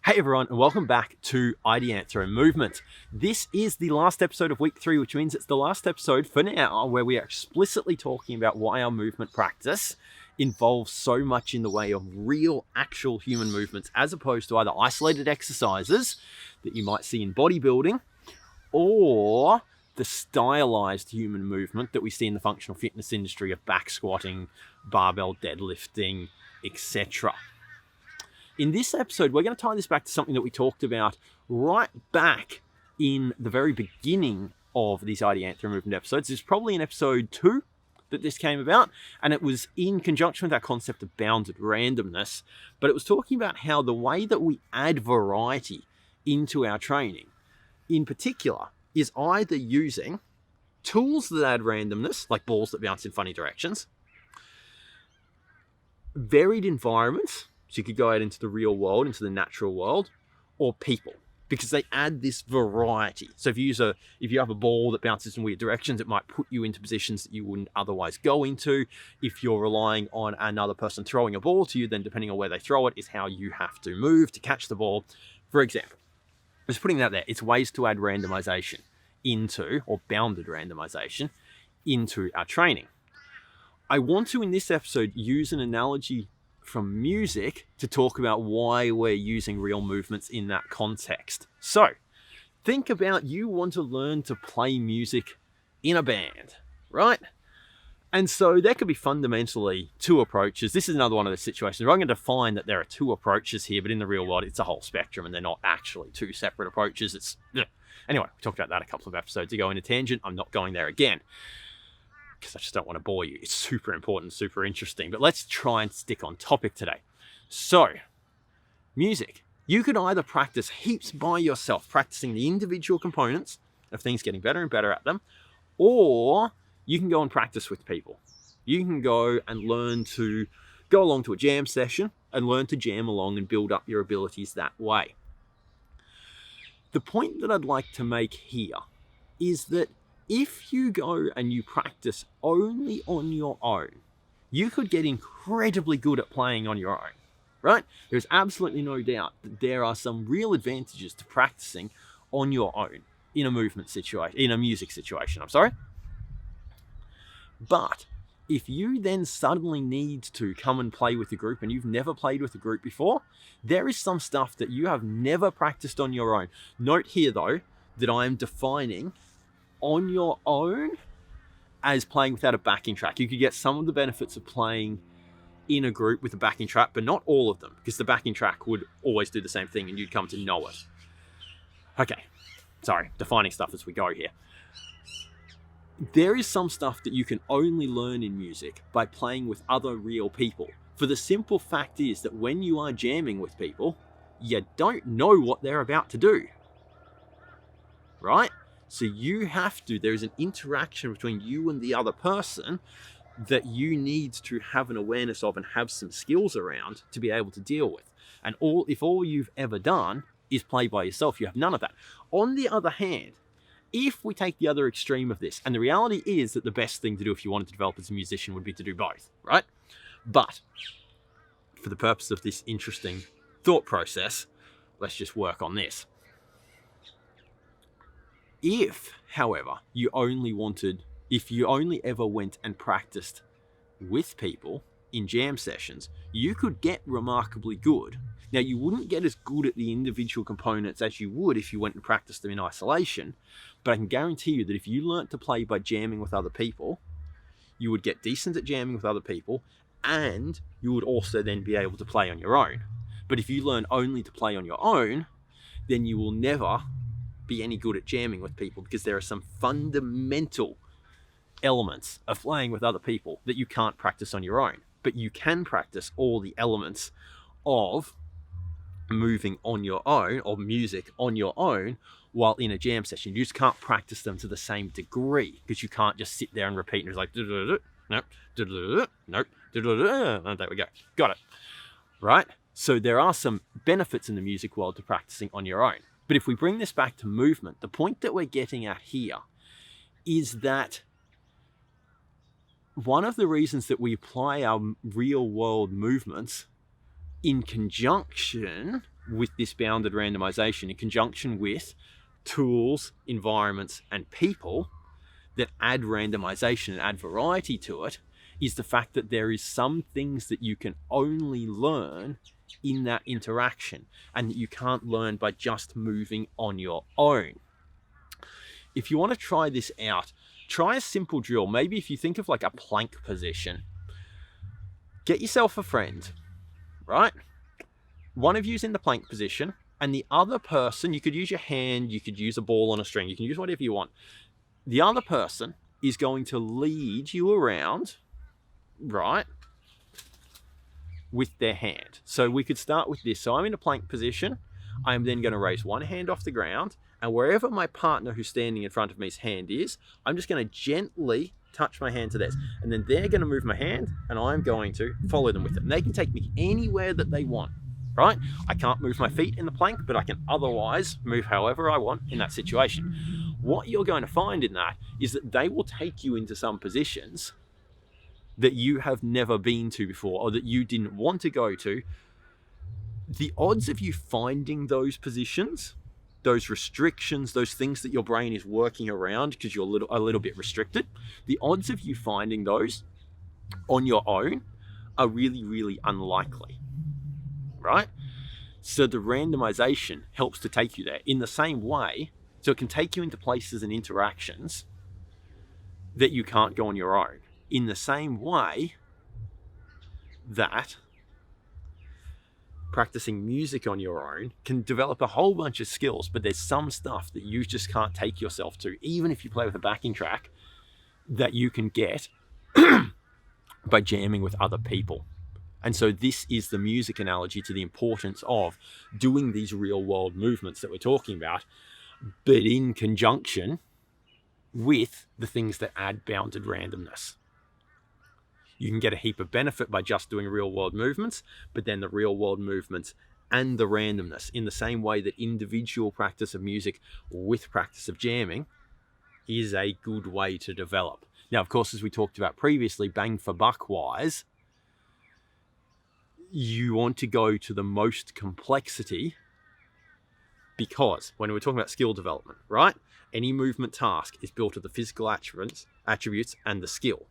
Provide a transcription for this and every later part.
Hey everyone, and welcome back to IDEANTHRO Movement. This is the last episode of week 3, which means it's the last episode for now where we are explicitly talking about why our movement practice involves so much in the way of real, actual human movements, as opposed to either isolated exercises that you might see in bodybuilding or the stylized human movement that we see in the functional fitness industry of back squatting, barbell deadlifting, etc. In this episode, we're going to tie this back to something that we talked about right back in the very beginning of these IDEANTHRO Movement episodes. It's probably in episode 2 that this came about, and it was in conjunction with our concept of bounded randomness, but it was talking about how the way that we add variety into our training, in particular, is either using tools that add randomness, like balls that bounce in funny directions, varied environments, so you could go out into the real world, into the natural world, or people, because they add this variety. So if you have a ball that bounces in weird directions, it might put you into positions that you wouldn't otherwise go into. If you're relying on another person throwing a ball to you, then depending on where they throw it is how you have to move to catch the ball. For example, just putting that there, it's ways to add randomization into, or bounded randomization into our training. I want to, in this episode, use an analogy from music to talk about why we're using real movements in that context. So, think about you want to learn to play music in a band, right? And so there could be fundamentally two approaches. This is another one of the situations where I'm going to define that there are two approaches here, but in the real world, it's a whole spectrum and they're not actually two separate approaches. Anyway, we talked about that a couple of episodes ago in a tangent. I'm not going there again, because I just don't want to bore you. It's super important, super interesting. But let's try and stick on topic today. So, music. You could either practice heaps by yourself, practicing the individual components of things, getting better and better at them, or you can go and practice with people. You can go and learn to go along to a jam session and learn to jam along and build up your abilities that way. The point that I'd like to make here is that if you go and you practice only on your own, you could get incredibly good at playing on your own, right? There's absolutely no doubt that there are some real advantages to practicing on your own in a movement situation, in a music situation, But if you then suddenly need to come and play with a group and you've never played with a group before, there is some stuff that you have never practiced on your own. Note here though, that I am defining on your own as playing without a backing track. You could get some of the benefits of playing in a group with a backing track, but not all of them, because the backing track would always do the same thing and you'd come to know it. Okay, sorry, defining stuff as we go here. There is some stuff that you can only learn in music by playing with other real people. For the simple fact is that when you are jamming with people, you don't know what they're about to do, right? So you have to, there's an interaction between you and the other person that you need to have an awareness of and have some skills around to be able to deal with. And if all you've ever done is play by yourself, you have none of that. On the other hand, if we take the other extreme of this, and the reality is that the best thing to do if you wanted to develop as a musician would be to do both, right? But for the purpose of this interesting thought process, let's just work on this. If, however, you only ever went and practiced with people in jam sessions, you could get remarkably good. Now, you wouldn't get as good at the individual components as you would if you went and practiced them in isolation, but I can guarantee you that if you learnt to play by jamming with other people, you would get decent at jamming with other people, and you would also then be able to play on your own. But if you learn only to play on your own, then you will never be any good at jamming with people, because there are some fundamental elements of playing with other people that you can't practice on your own, but you can practice all the elements of moving on your own, or music on your own, while in a jam session. You just can't practice them to the same degree, because you can't just sit there and repeat and it's like nope, nope, there we go, got it, right? So there are some benefits in the music world to practicing on your own. But if we bring this back to movement, the point that we're getting at here is that one of the reasons that we apply our real world movements in conjunction with this bounded randomization in conjunction with tools, environments, and people that add randomization and add variety to it is the fact that there is some things that you can only learn in that interaction and that you can't learn by just moving on your own. If you want to try this out, try a simple drill. Maybe if you think of like a plank position, get yourself a friend, right? One of you's in the plank position and the other person, you could use your hand, you could use a ball on a string, you can use whatever you want. The other person is going to lead you around, right, with their hand. So we could start with this. So I'm in a plank position. I'm then going to raise one hand off the ground, and wherever my partner who's standing in front of me's hand is, I'm just going to gently touch my hand to theirs. And then they're going to move my hand, and I'm going to follow them with it. And they can take me anywhere that they want, right? I can't move my feet in the plank, but I can otherwise move however I want in that situation. What you're going to find in that is that they will take you into some positions that you have never been to before or that you didn't want to go to. The odds of you finding those positions, those restrictions, those things that your brain is working around because you're a little bit restricted, the odds of you finding those on your own are really, really unlikely, right? So the randomization helps to take you there in the same way. So it can take you into places and interactions that you can't go on your own. In the same way that practicing music on your own can develop a whole bunch of skills, but there's some stuff that you just can't take yourself to, even if you play with a backing track, that you can get by jamming with other people. And so this is the music analogy to the importance of doing these real world movements that we're talking about, but in conjunction with the things that add bounded randomness. You can get a heap of benefit by just doing real world movements, but then the real world movements and the randomness, in the same way that individual practice of music with practice of jamming is a good way to develop. Now, of course, as we talked about previously, bang for buck wise, you want to go to the most complexity, because when we're talking about skill development, right? Any movement task is built of the physical attributes and the skill.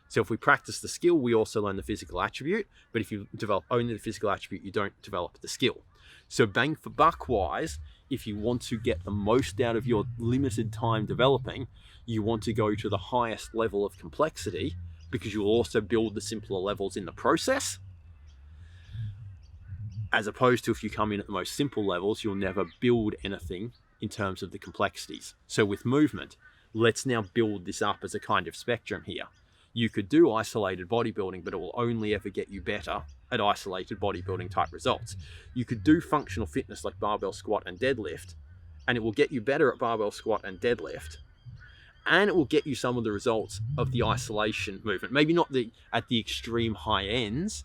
So if we practice the skill, we also learn the physical attribute. But if you develop only the physical attribute, you don't develop the skill. So bang for buck wise, if you want to get the most out of your limited time developing, you want to go to the highest level of complexity, because you'll also build the simpler levels in the process. As opposed to if you come in at the most simple levels, you'll never build anything in terms of the complexities. So with movement, let's now build this up as a kind of spectrum here. You could do isolated bodybuilding, but it will only ever get you better at isolated bodybuilding type results. You could do functional fitness like barbell squat and deadlift, and it will get you better at barbell squat and deadlift, and it will get you some of the results of the isolation movement. Maybe not at the extreme high ends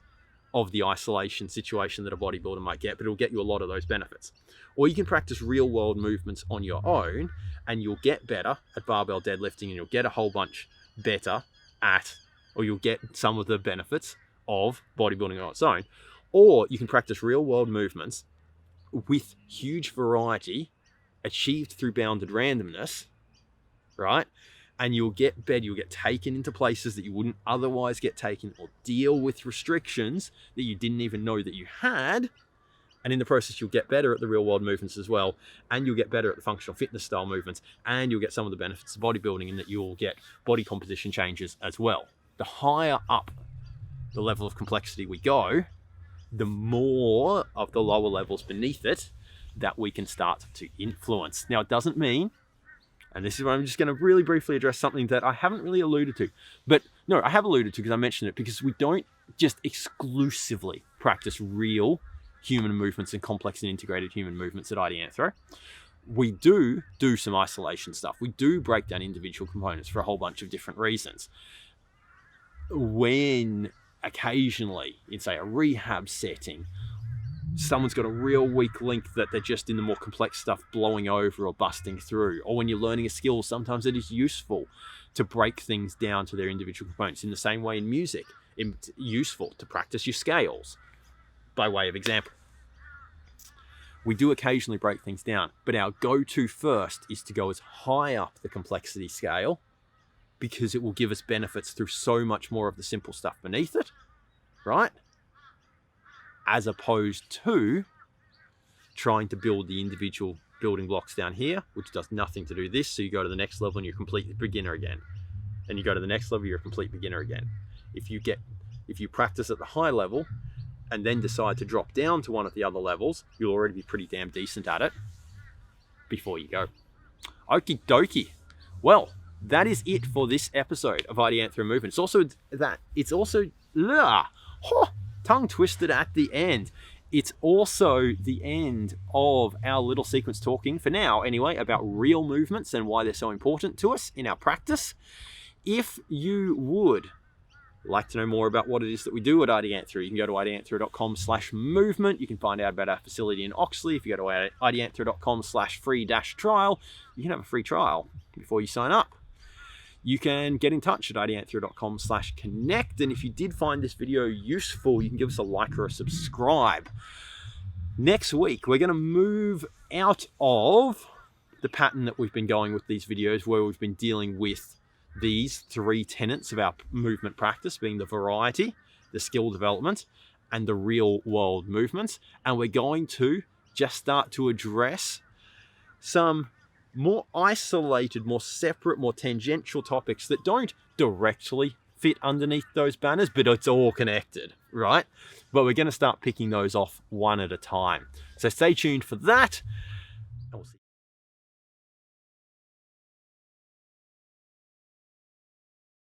of the isolation situation that a bodybuilder might get, but it'll get you a lot of those benefits. Or you can practice real world movements on your own, and you'll get better at barbell deadlifting, and you'll get a whole bunch better or you'll get some of the benefits of bodybuilding on its own. Or you can practice real world movements with huge variety achieved through bounded randomness, right? And you'll get better, you'll get taken into places that you wouldn't otherwise get taken, or deal with restrictions that you didn't even know that you had. And in the process, you'll get better at the real world movements as well. And you'll get better at the functional fitness style movements. And you'll get some of the benefits of bodybuilding in that you'll get body composition changes as well. The higher up the level of complexity we go, the more of the lower levels beneath it that we can start to influence. Now, it doesn't mean, and this is where I'm just going to really briefly address something that I haven't really alluded to. But no, I have alluded to because I mentioned it, because we don't just exclusively practice real human movements and complex and integrated human movements at IDEANTHRO. We do some isolation stuff. We do break down individual components for a whole bunch of different reasons. When occasionally, in say a rehab setting, someone's got a real weak link that they're just in the more complex stuff blowing over or busting through, or when you're learning a skill, sometimes it is useful to break things down to their individual components. In the same way in music, it's useful to practice your scales, by way of example. We do occasionally break things down, but our go-to first is to go as high up the complexity scale because it will give us benefits through so much more of the simple stuff beneath it, right? As opposed to trying to build the individual building blocks down here, which does nothing to do this. So you go to the next level and you're a complete beginner again. And you go to the next level, you're a complete beginner again. If you practice at the high level and then decide to drop down to one of the other levels, you'll already be pretty damn decent at it before you go. Okie dokie. Well, that is it for this episode of IDEANTHRO Movement. It's also tongue twisted at the end. It's also the end of our little sequence talking, for now anyway, about real movements and why they're so important to us in our practice. If you would like to know more about what it is that we do at IDEANTHRO, you can go to ideanthro.com/movement. You can find out about our facility in Oxley. If you go to ideanthro.com/free-trial, you can have a free trial before you sign up. You can get in touch at ideanthro.com/connect. And if you did find this video useful, you can give us a like or a subscribe. Next week, we're going to move out of the pattern that we've been going with these videos, where we've been dealing with these three tenets of our movement practice, being the variety, the skill development, and the real world movements. And we're going to just start to address some more isolated, more separate, more tangential topics that don't directly fit underneath those banners, but it's all connected, right? But we're going to start picking those off one at a time. So stay tuned for that. And we'll see.